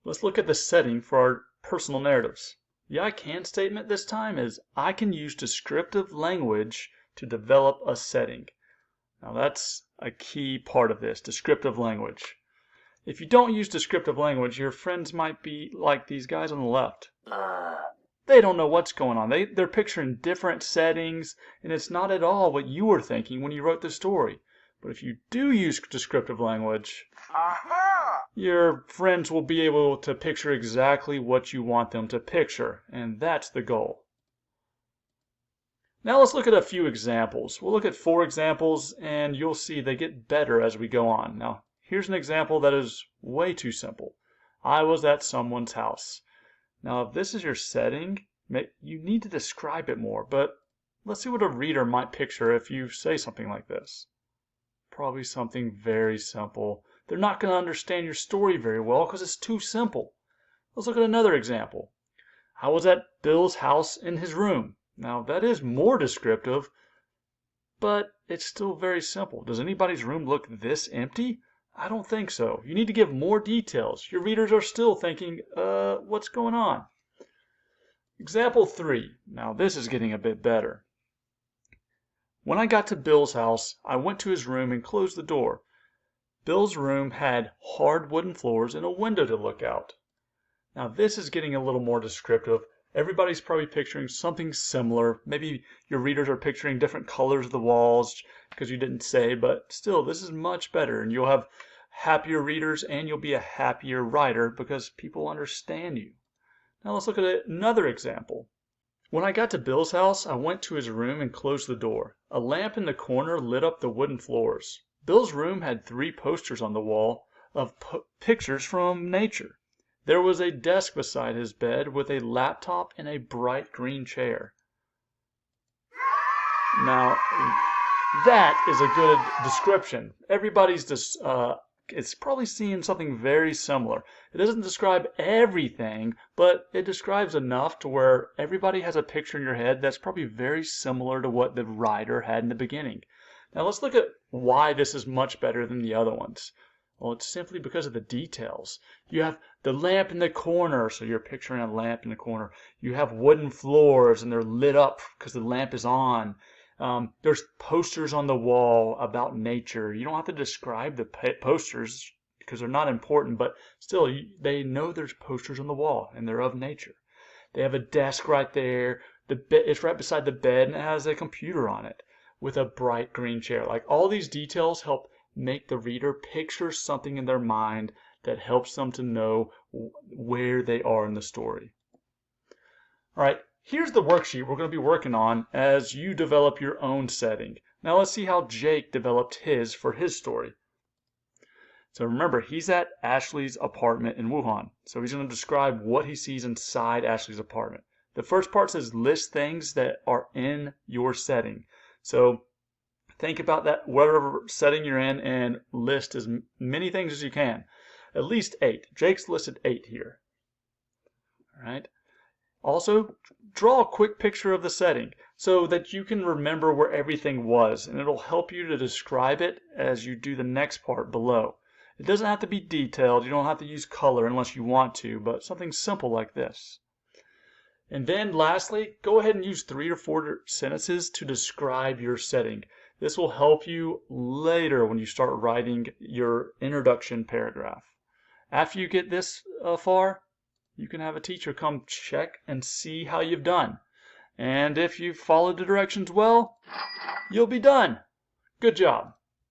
Let's look at the setting for our personal narratives. The I can statement this time is I can use descriptive language to develop a setting. Now that's a key part of this, descriptive language. If you don't use descriptive language, your friends might be like these guys on the left. They don't know what's going on. They're picturing different settings, and it's not at all what you were thinking when you wrote the story. But if you do use descriptive language, your friends will be able to picture exactly what you want them to picture, and that's the goal. Now let's look at a few examples. We'll look at 4 examples, and you'll see they get better as we go on. Now, here's an example that is way too simple. I was at someone's house. Now, if this is your setting, you need to describe it more, but let's see what a reader might picture if you say something like this. Probably something very simple. They're not going to understand your story very well because it's too simple. Let's look at another example. I was at Bill's house in his room. Now, that is more descriptive, but it's still very simple. Does anybody's room look this empty? I don't think so. You need to give more details. Your readers are still thinking, what's going on? Example 3. Now this is getting a bit better. When I got to Bill's house, I went to his room and closed the door. Bill's room had hard wooden floors and a window to look out. Now this is getting a little more descriptive. Everybody's probably picturing something similar. Maybe your readers are picturing different colors of the walls because you didn't say, but still, this is much better, and you'll have happier readers and you'll be a happier writer because people understand you. Now let's look at another example. When I got to Bill's house, I went to his room and closed the door. A lamp in the corner lit up the wooden floors. Bill's room had 3 posters on the wall of pictures from nature. There was a desk beside his bed with a laptop and a bright green chair. Now, that is a good description. Everybody's it's probably seeing something very similar. It doesn't describe everything, but it describes enough to where everybody has a picture in your head that's probably very similar to what the writer had in the beginning. Now let's look at why this is much better than the other ones. Well, it's simply because of the details. You have the lamp in the corner, so you're picturing a lamp in the corner. You have wooden floors, and they're lit up because the lamp is on. There's posters on the wall about nature. You don't have to describe the posters because they're not important, but still, they know there's posters on the wall, and they're of nature. They have a desk right there. It's right beside the bed, and it has a computer on it with a bright green chair. Like, all these details help make the reader picture something in their mind that helps them to know where they are in the story. All right, here's the worksheet we're going to be working on as you develop your own setting. Now let's see how Jake developed his for his story. So remember, he's at Ashley's apartment in Wuhan. So he's going to describe what he sees inside Ashley's apartment. The first part says list things that are in your setting. So think about that, whatever setting you're in, and list as many things as you can. At least 8. Jake's listed 8 here. All right. Also, draw a quick picture of the setting so that you can remember where everything was, and it'll help you to describe it as you do the next part below. It doesn't have to be detailed. You don't have to use color unless you want to, but something simple like this. And then lastly, go ahead and use 3 or 4 sentences to describe your setting. This will help you later when you start writing your introduction paragraph. After you get this far, you can have a teacher come check and see how you've done. And if you've followed the directions well, you'll be done. Good job.